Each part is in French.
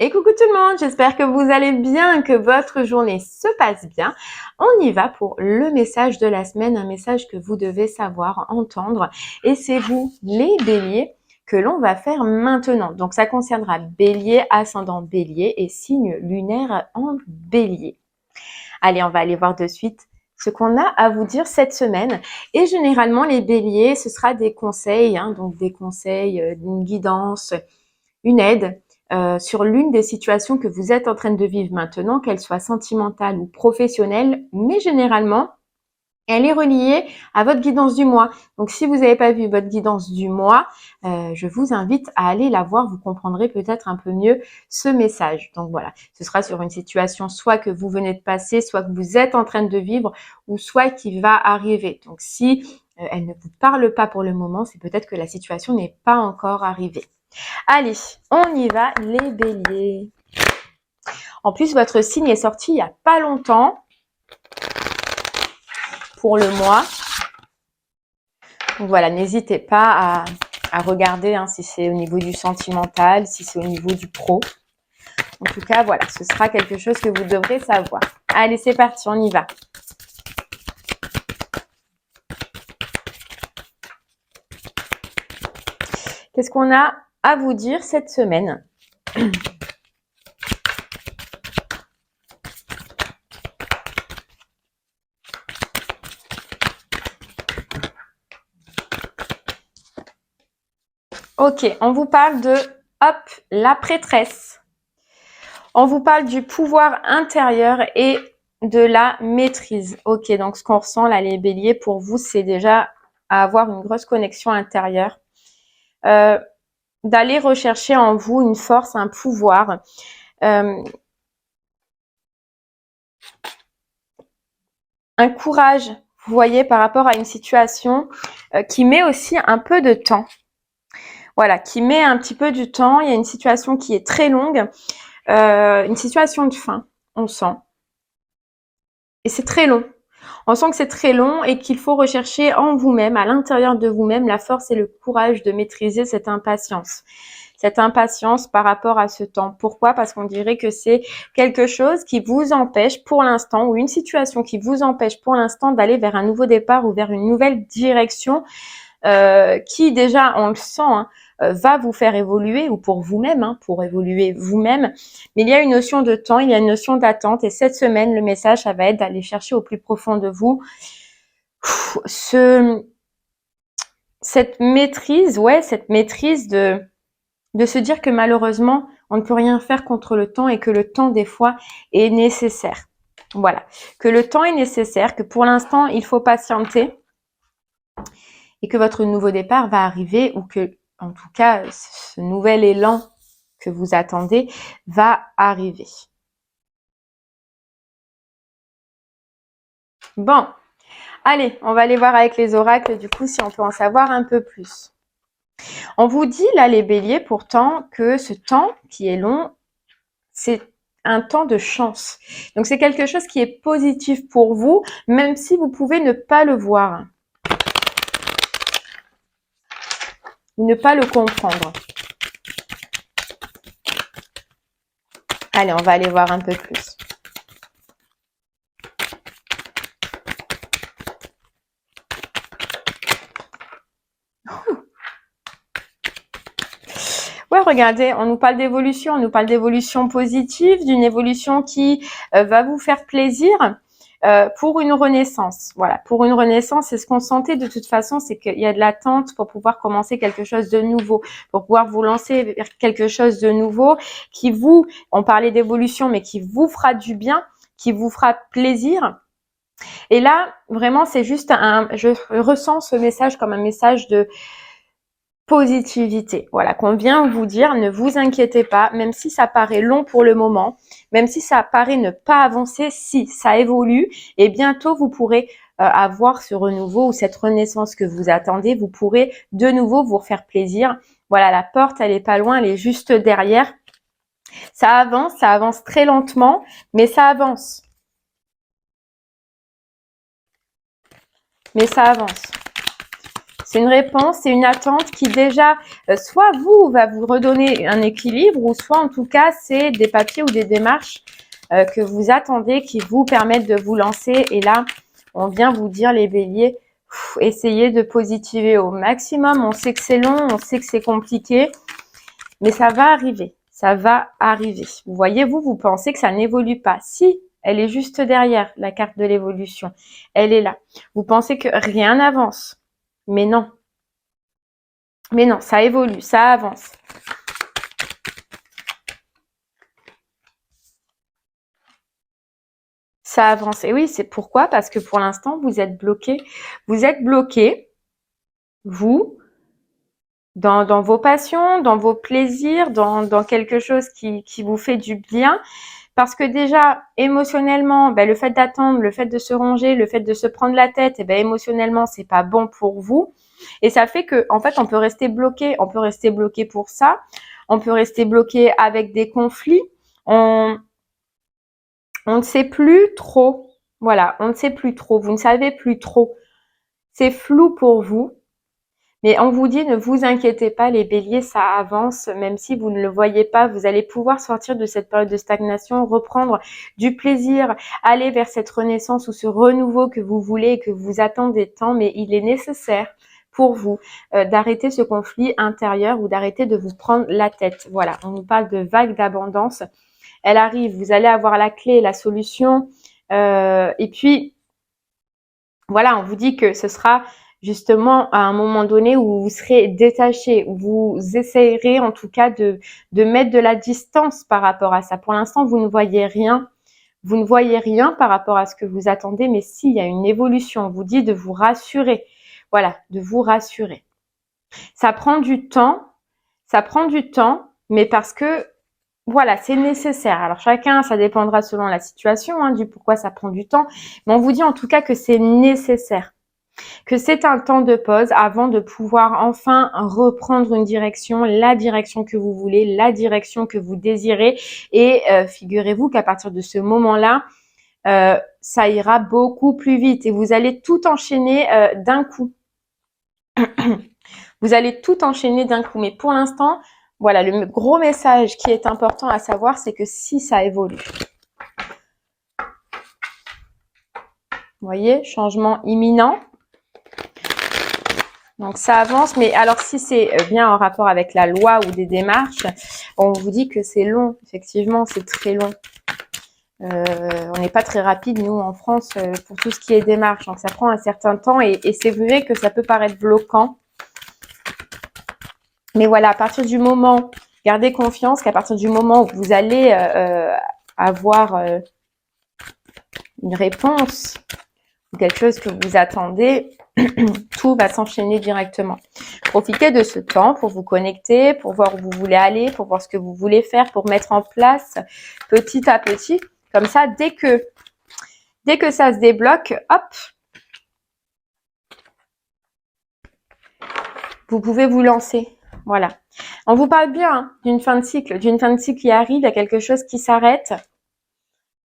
Et coucou tout le monde, j'espère que vous allez bien, que votre journée se passe bien. On y va pour le message de la semaine, un message que vous devez savoir, entendre. Et c'est vous, les béliers, que l'on va faire maintenant. Donc ça concernera bélier, ascendant bélier et signe lunaire en bélier. Allez, on va aller voir de suite ce qu'on a à vous dire cette semaine. Et généralement, les béliers, ce sera des conseils, donc des conseils, une guidance, une aide sur l'une des situations que vous êtes en train de vivre maintenant, qu'elle soit sentimentale ou professionnelle, mais généralement, elle est reliée à votre guidance du mois. Donc, si vous n'avez pas vu votre guidance du mois, je vous invite à aller la voir. Vous comprendrez peut-être un peu mieux ce message. Donc, voilà, ce sera sur une situation soit que vous venez de passer, soit que vous êtes en train de vivre, ou soit qui va arriver. Donc, si elle ne vous parle pas pour le moment, c'est peut-être que la situation n'est pas encore arrivée. Allez, on y va les béliers. En plus, votre signe est sorti il n'y a pas longtemps pour le mois. Donc voilà, n'hésitez pas à regarder si c'est au niveau du sentimental, si c'est au niveau du pro. En tout cas, voilà, ce sera quelque chose que vous devrez savoir. Allez, c'est parti, on y va. Qu'est-ce qu'on a à vous dire cette semaine ? Ok, on vous parle de, la prêtresse. On vous parle du pouvoir intérieur et de la maîtrise. Ok, donc ce qu'on ressent là, les béliers, pour vous, c'est déjà avoir une grosse connexion intérieure. D'aller rechercher en vous une force, un pouvoir. Un courage, vous voyez, par rapport à une situation qui met aussi un peu de temps. Voilà, qui met un petit peu du temps. Il y a une situation qui est très longue, une situation de fin, on sent. Et c'est très long. On sent que c'est très long et qu'il faut rechercher en vous-même, à l'intérieur de vous-même, la force et le courage de maîtriser cette impatience. Cette impatience par rapport à ce temps. Pourquoi ? Parce qu'on dirait que c'est quelque chose qui vous empêche pour l'instant, ou une situation qui vous empêche pour l'instant d'aller vers un nouveau départ ou vers une nouvelle direction qui déjà, on le sent, va vous faire évoluer, ou pour vous-même, pour évoluer vous-même. Mais il y a une notion de temps, il y a une notion d'attente. Et cette semaine, le message, ça va être d'aller chercher au plus profond de vous cette maîtrise de se dire que malheureusement, on ne peut rien faire contre le temps et que le temps, des fois, est nécessaire. Voilà. Que le temps est nécessaire, que pour l'instant, il faut patienter et que votre nouveau départ va arriver, ou que, en tout cas, ce nouvel élan que vous attendez va arriver. Bon. Allez, on va aller voir avec les oracles, du coup, si on peut en savoir un peu plus. On vous dit, là, les béliers, pourtant, que ce temps qui est long, c'est un temps de chance. Donc, c'est quelque chose qui est positif pour vous, même si vous pouvez ne pas le voir. Ne pas le comprendre. Allez, on va aller voir un peu plus. Ouais, regardez, on nous parle d'évolution positive, d'une évolution qui va vous faire plaisir pour une renaissance. Voilà, pour une renaissance, c'est ce qu'on sentait de toute façon, c'est qu'il y a de l'attente pour pouvoir commencer quelque chose de nouveau, pour pouvoir vous lancer vers quelque chose de nouveau qui vous, on parlait d'évolution, mais qui vous fera du bien, qui vous fera plaisir. Et là, vraiment, c'est juste je ressens ce message comme un message de positivité, voilà, qu'on vient vous dire, ne vous inquiétez pas, même si ça paraît long pour le moment, même si ça paraît ne pas avancer, si ça évolue, et bientôt vous pourrez avoir ce renouveau ou cette renaissance que vous attendez, vous pourrez de nouveau vous refaire plaisir. Voilà, la porte, elle est pas loin, elle est juste derrière. Ça avance très lentement, mais ça avance. Mais ça avance. C'est une réponse, c'est une attente qui déjà, soit vous, va vous redonner un équilibre, ou soit en tout cas, c'est des papiers ou des démarches que vous attendez qui vous permettent de vous lancer. Et là, on vient vous dire, les béliers, essayez de positiver au maximum. On sait que c'est long, on sait que c'est compliqué, mais ça va arriver. Ça va arriver. Vous voyez, vous pensez que ça n'évolue pas. Si, elle est juste derrière, la carte de l'évolution. Elle est là. Vous pensez que rien n'avance. Mais non. Mais non, ça évolue, ça avance. Ça avance. Et oui, c'est pourquoi? Parce que pour l'instant, vous êtes bloqué. Vous êtes bloqué, vous, dans vos passions, dans vos plaisirs, dans quelque chose qui vous fait du bien. Parce que déjà, émotionnellement, le fait d'attendre, le fait de se ronger, le fait de se prendre la tête, émotionnellement, c'est pas bon pour vous. Et ça fait que, en fait, on peut rester bloqué. On peut rester bloqué pour ça. On peut rester bloqué avec des conflits. On ne sait plus trop. Voilà, on ne sait plus trop. Vous ne savez plus trop. C'est flou pour vous. Mais on vous dit, ne vous inquiétez pas, les béliers, ça avance. Même si vous ne le voyez pas, vous allez pouvoir sortir de cette période de stagnation, reprendre du plaisir, aller vers cette renaissance ou ce renouveau que vous voulez et que vous attendez tant. Mais il est nécessaire pour vous d'arrêter ce conflit intérieur ou d'arrêter de vous prendre la tête. Voilà, on nous parle de vague d'abondance. Elle arrive, vous allez avoir la clé, la solution. Et puis, voilà, on vous dit que ce sera justement à un moment donné où vous serez détaché, où vous essayerez en tout cas de mettre de la distance par rapport à ça. Pour l'instant, vous ne voyez rien. Vous ne voyez rien par rapport à ce que vous attendez, mais s'il y a une évolution, on vous dit de vous rassurer. Voilà, de vous rassurer. Ça prend du temps, mais parce que voilà, c'est nécessaire. Alors chacun, ça dépendra selon la situation, du pourquoi ça prend du temps. Mais on vous dit en tout cas que c'est nécessaire, que c'est un temps de pause avant de pouvoir enfin reprendre une direction, la direction que vous voulez, la direction que vous désirez. Et figurez-vous qu'à partir de ce moment-là, ça ira beaucoup plus vite et vous allez tout enchaîner d'un coup. Vous allez tout enchaîner d'un coup. Mais pour l'instant, voilà, le gros message qui est important à savoir, c'est que si ça évolue. Vous voyez, changement imminent. Donc ça avance, mais alors si c'est bien en rapport avec la loi ou des démarches, on vous dit que c'est long. Effectivement, c'est très long. On n'est pas très rapide, nous, en France, pour tout ce qui est démarche. Donc ça prend un certain temps et c'est vrai que ça peut paraître bloquant. Mais voilà, à partir du moment, gardez confiance qu'à partir du moment où vous allez avoir une réponse ou quelque chose que vous attendez, tout va s'enchaîner directement. Profitez de ce temps pour vous connecter, pour voir où vous voulez aller, pour voir ce que vous voulez faire, pour mettre en place petit à petit. Comme ça, dès que ça se débloque, hop, vous pouvez vous lancer. Voilà. On vous parle bien d'une fin de cycle, qui arrive, il y a quelque chose qui s'arrête,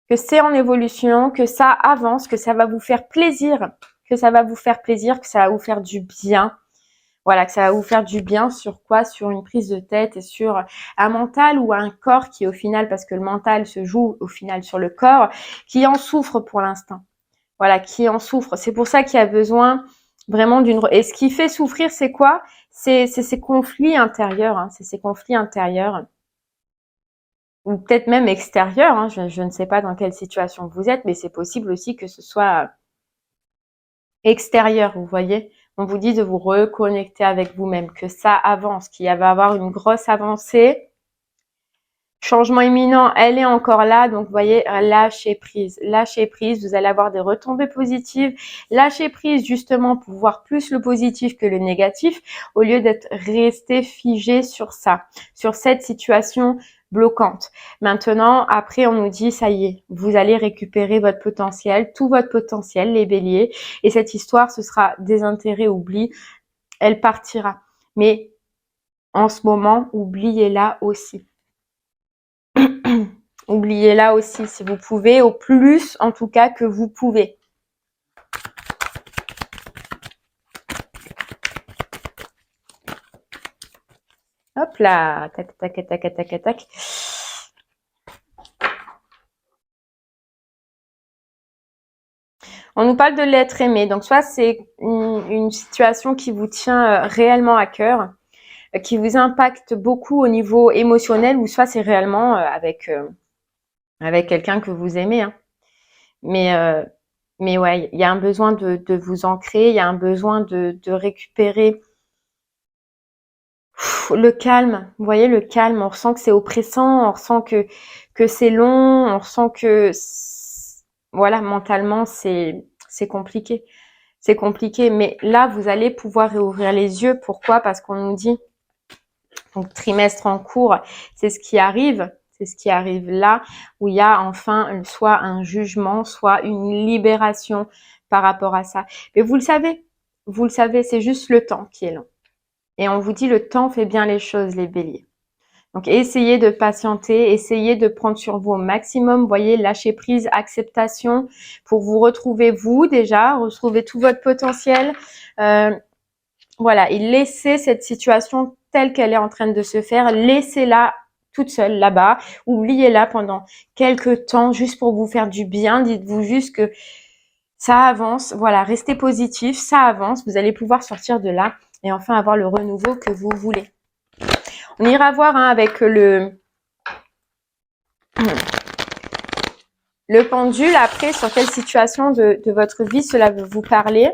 que c'est en évolution, que ça avance, que ça va vous faire plaisir, que ça va vous faire du bien. Voilà, que ça va vous faire du bien sur quoi? Sur une prise de tête et sur un mental ou un corps qui au final, parce que le mental se joue au final sur le corps, qui en souffre pour l'instant. Voilà, qui en souffre. C'est pour ça qu'il y a besoin vraiment d'une... Et ce qui fait souffrir, c'est quoi? C'est ces conflits intérieurs. C'est ces conflits intérieurs. Ou peut-être même extérieurs. Je ne sais pas dans quelle situation vous êtes, mais c'est possible aussi que ce soit extérieur, vous voyez. On vous dit de vous reconnecter avec vous-même, que ça avance, qu'il va y avoir une grosse avancée. Changement imminent, elle est encore là. Donc, vous voyez, lâchez prise. Lâchez prise, vous allez avoir des retombées positives. Lâchez prise, justement, pour voir plus le positif que le négatif, au lieu d'être resté figé sur ça, sur cette situation bloquante. Maintenant, après, on nous dit, ça y est, vous allez récupérer votre potentiel, tout votre potentiel, les béliers. Et cette histoire, ce sera désintérêt, oubli, elle partira. Mais en ce moment, oubliez-la aussi. Oubliez-la aussi si vous pouvez, au plus en tout cas que vous pouvez. Hop là, tac, tac, tac, tac, tac, tac. On nous parle de l'être aimé. Donc, soit c'est une situation qui vous tient réellement à cœur, qui vous impacte beaucoup au niveau émotionnel, ou soit c'est réellement avec quelqu'un que vous aimez. Hein. Mais ouais, il y a un besoin de vous ancrer, il y a un besoin de récupérer le calme. Vous voyez, le calme, on ressent que c'est oppressant, on ressent que c'est long, on ressent que, voilà, mentalement, c'est compliqué. C'est compliqué, mais là, vous allez pouvoir réouvrir les yeux. Pourquoi? Parce qu'on nous dit, donc trimestre en cours, c'est ce qui arrive. C'est ce qui arrive là, où il y a enfin soit un jugement, soit une libération par rapport à ça. Mais vous le savez, c'est juste le temps qui est long. Et on vous dit, le temps fait bien les choses, les béliers. Donc, essayez de patienter, essayez de prendre sur vous au maximum, vous voyez, lâcher prise, acceptation, pour vous retrouver vous déjà, retrouver tout votre potentiel. Voilà, et laissez cette situation telle qu'elle est en train de se faire, laissez-la toute seule là-bas, oubliez-la pendant quelques temps, juste pour vous faire du bien, dites-vous juste que ça avance, voilà, restez positif, ça avance, vous allez pouvoir sortir de là et enfin avoir le renouveau que vous voulez. On ira voir avec le pendule après sur quelle situation de votre vie cela veut vous parler.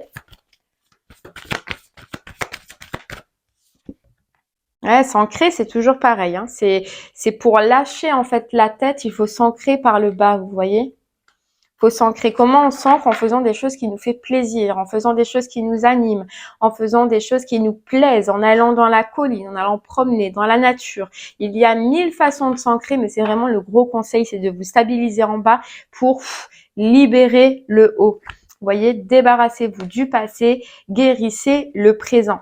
Ouais, s'ancrer, c'est toujours pareil. Hein. C'est pour lâcher en fait la tête, il faut s'ancrer par le bas, vous voyez. Il faut s'ancrer. Comment on s'ancre? En faisant des choses qui nous fait plaisir, en faisant des choses qui nous animent, en faisant des choses qui nous plaisent, en allant dans la colline, en allant promener dans la nature. Il y a 1000 façons de s'ancrer, mais c'est vraiment le gros conseil, c'est de vous stabiliser en bas pour libérer le haut. Vous voyez, débarrassez-vous du passé, guérissez le présent.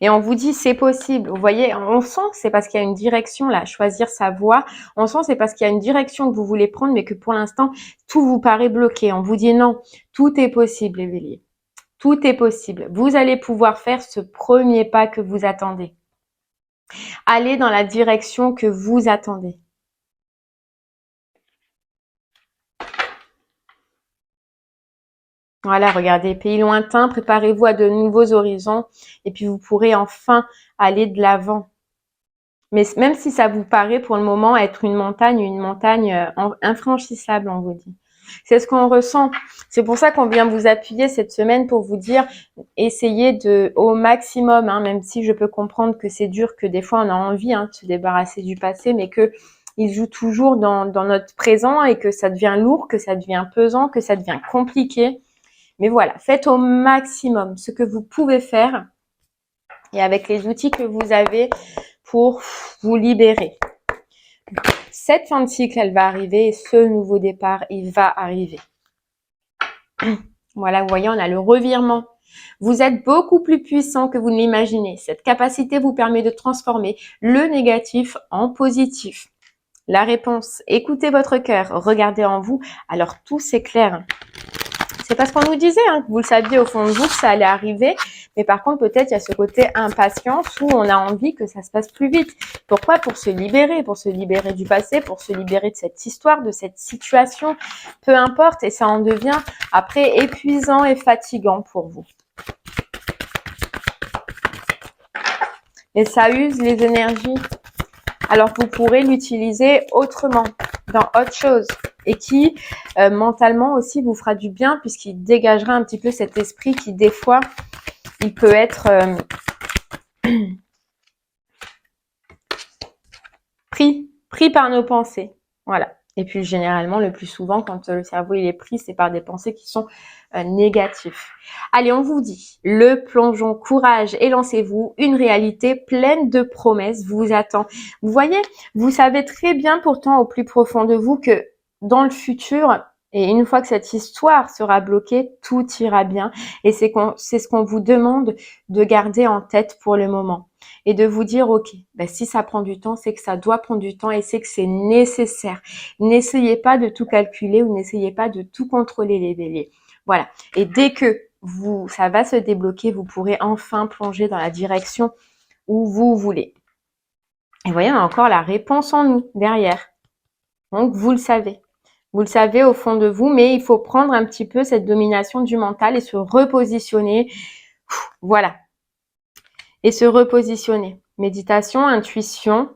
Et on vous dit c'est possible. Vous voyez, on sent que c'est parce qu'il y a une direction là, choisir sa voie. On sent que c'est parce qu'il y a une direction que vous voulez prendre, mais que pour l'instant, tout vous paraît bloqué. On vous dit non, tout est possible, les béliers. Tout est possible. Vous allez pouvoir faire ce premier pas que vous attendez. Allez dans la direction que vous attendez. Voilà, regardez, pays lointains, préparez-vous à de nouveaux horizons et puis vous pourrez enfin aller de l'avant. Mais même si ça vous paraît pour le moment être une montagne infranchissable, on vous dit. C'est ce qu'on ressent. C'est pour ça qu'on vient vous appuyer cette semaine pour vous dire, essayez de, au maximum, hein, même si je peux comprendre que c'est dur, que des fois on a envie de se débarrasser du passé, mais que il joue toujours dans notre présent et que ça devient lourd, que ça devient pesant, que ça devient compliqué. Mais voilà, faites au maximum ce que vous pouvez faire et avec les outils que vous avez pour vous libérer. Cette fin de cycle, elle va arriver et ce nouveau départ, il va arriver. Voilà, vous voyez, on a le revirement. Vous êtes beaucoup plus puissant que vous ne l'imaginez. Cette capacité vous permet de transformer le négatif en positif. La réponse, écoutez votre cœur, regardez en vous, alors tout s'éclaire. C'est parce qu'on nous disait, que vous le saviez au fond de vous que ça allait arriver, mais par contre peut-être il y a ce côté impatience où on a envie que ça se passe plus vite. Pourquoi? Pour se libérer du passé, pour se libérer de cette histoire, de cette situation, peu importe, et ça en devient après épuisant et fatigant pour vous. Et ça use les énergies, alors vous pourrez l'utiliser autrement, dans autre chose, et qui mentalement aussi vous fera du bien puisqu'il dégagera un petit peu cet esprit qui des fois il peut être pris par nos pensées. Voilà. Et puis généralement, le plus souvent, quand le cerveau il est pris, c'est par des pensées qui sont négatifs. Allez, on vous dit, le plongeon, courage et lancez-vous, une réalité pleine de promesses vous attend. Vous voyez, vous savez très bien pourtant au plus profond de vous que dans le futur, et une fois que cette histoire sera bloquée, tout ira bien. Et c'est ce qu'on vous demande de garder en tête pour le moment. Et de vous dire, ok, si ça prend du temps, c'est que ça doit prendre du temps et c'est que c'est nécessaire. N'essayez pas de tout calculer ou n'essayez pas de tout contrôler, les béliers. Voilà. Et dès que ça va se débloquer, vous pourrez enfin plonger dans la direction où vous voulez. Et vous voyez, on a encore la réponse en nous, derrière. Donc, vous le savez. Vous le savez au fond de vous, mais il faut prendre un petit peu cette domination du mental et se repositionner. Voilà. Et se repositionner. Méditation, intuition.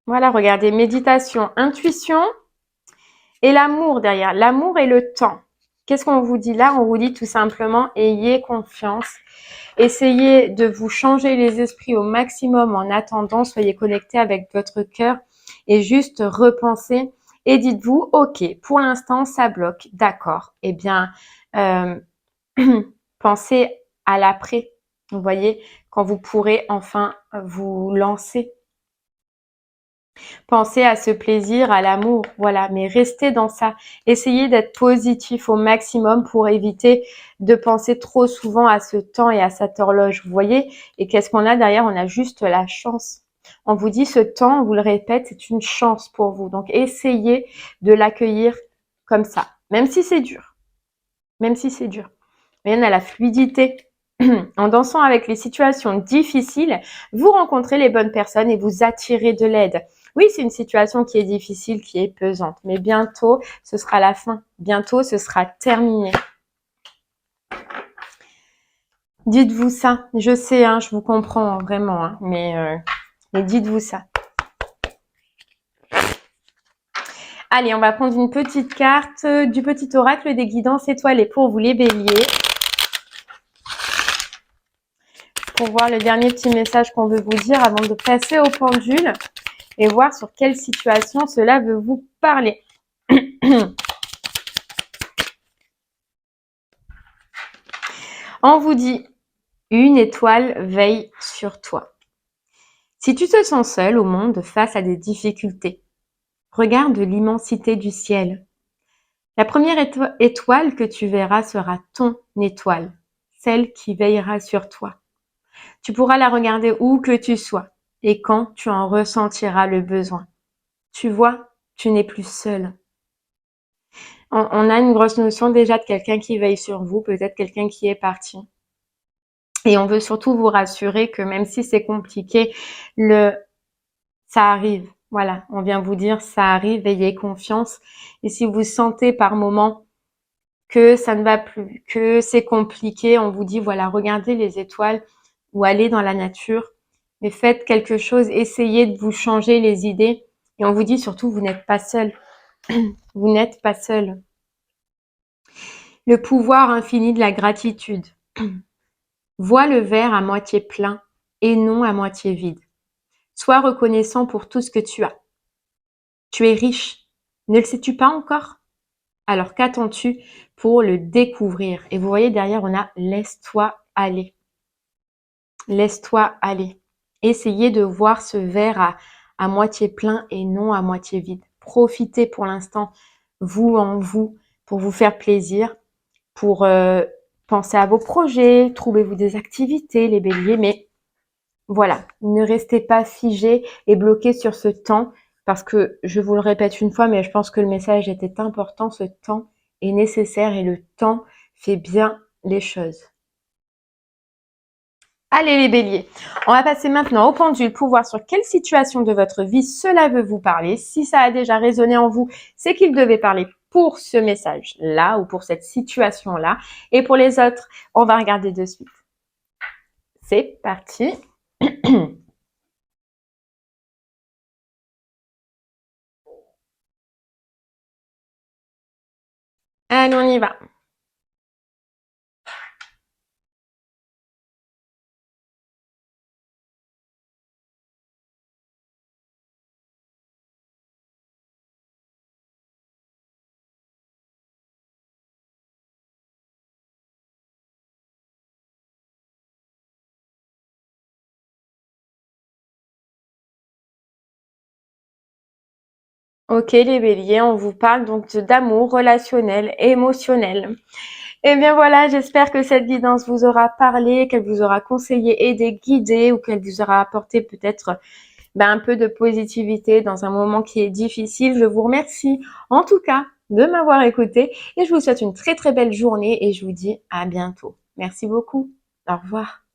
Voilà, regardez, méditation, intuition et l'amour derrière. L'amour et le temps. Qu'est-ce qu'on vous dit là? On vous dit tout simplement, ayez confiance. Essayez de vous changer les esprits au maximum en attendant. Soyez connecté avec votre cœur et juste repensez. Et dites-vous, ok, pour l'instant, ça bloque. D'accord. Eh bien, pensez à l'après. Vous voyez, quand vous pourrez enfin vous lancer. Pensez à ce plaisir, à l'amour, voilà, mais restez dans ça. Essayez d'être positif au maximum pour éviter de penser trop souvent à ce temps et à cette horloge, vous voyez. Et qu'est-ce qu'on a derrière? On a juste la chance. On vous dit ce temps, on vous le répète, c'est une chance pour vous. Donc, essayez de l'accueillir comme ça, même si c'est dur. Même si c'est dur. Mais on a la fluidité. En dansant avec les situations difficiles, vous rencontrez les bonnes personnes et vous attirez de l'aide. Oui, c'est une situation qui est difficile, qui est pesante, mais bientôt, ce sera la fin. Bientôt, ce sera terminé. Dites-vous ça. Je sais, hein, je vous comprends vraiment, hein, mais dites-vous ça. Allez, on va prendre une petite carte du petit oracle des guidances étoilées pour vous les béliers. Pour voir le dernier petit message qu'on veut vous dire avant de passer au pendule et voir sur quelle situation cela veut vous parler. On vous dit, une étoile veille sur toi. Si tu te sens seul au monde face à des difficultés, regarde l'immensité du ciel. La première étoile que tu verras sera ton étoile, celle qui veillera sur toi. Tu pourras la regarder où que tu sois et quand tu en ressentiras le besoin. Tu vois, tu n'es plus seul. On a une grosse notion déjà de quelqu'un qui veille sur vous, peut-être quelqu'un qui est parti. Et on veut surtout vous rassurer que même si c'est compliqué, ça arrive. Voilà, on vient vous dire ça arrive, ayez confiance. Et si vous sentez par moment que ça ne va plus, que c'est compliqué, on vous dit voilà, regardez les étoiles ou allez dans la nature, mais faites quelque chose, essayez de vous changer les idées. Et on vous dit surtout, vous n'êtes pas seul. Vous n'êtes pas seul. Le pouvoir infini de la gratitude. Vois le verre à moitié plein et non à moitié vide. Sois reconnaissant pour tout ce que tu as. Tu es riche. Ne le sais-tu pas encore? Alors qu'attends-tu pour le découvrir? Et vous voyez derrière, on a laisse-toi aller. Laisse-toi aller. Essayez de voir ce verre à moitié plein et non à moitié vide. Profitez pour l'instant, vous en vous, pour vous faire plaisir, pour penser à vos projets, trouvez-vous des activités, les béliers, mais voilà, ne restez pas figés et bloqués sur ce temps, parce que je vous le répète une fois, mais je pense que le message était important, ce temps est nécessaire et le temps fait bien les choses. Allez les béliers, on va passer maintenant au pendule pour voir sur quelle situation de votre vie cela veut vous parler. Si ça a déjà résonné en vous, c'est qu'il devait parler pour ce message-là ou pour cette situation-là. Et pour les autres, on va regarder de suite. C'est parti. Allez, on y va. Ok les béliers, on vous parle donc d'amour relationnel, émotionnel. Et bien voilà, j'espère que cette guidance vous aura parlé, qu'elle vous aura conseillé, aidé, guidé ou qu'elle vous aura apporté peut-être un peu de positivité dans un moment qui est difficile. Je vous remercie en tout cas de m'avoir écouté et je vous souhaite une très très belle journée et je vous dis à bientôt. Merci beaucoup. Au revoir.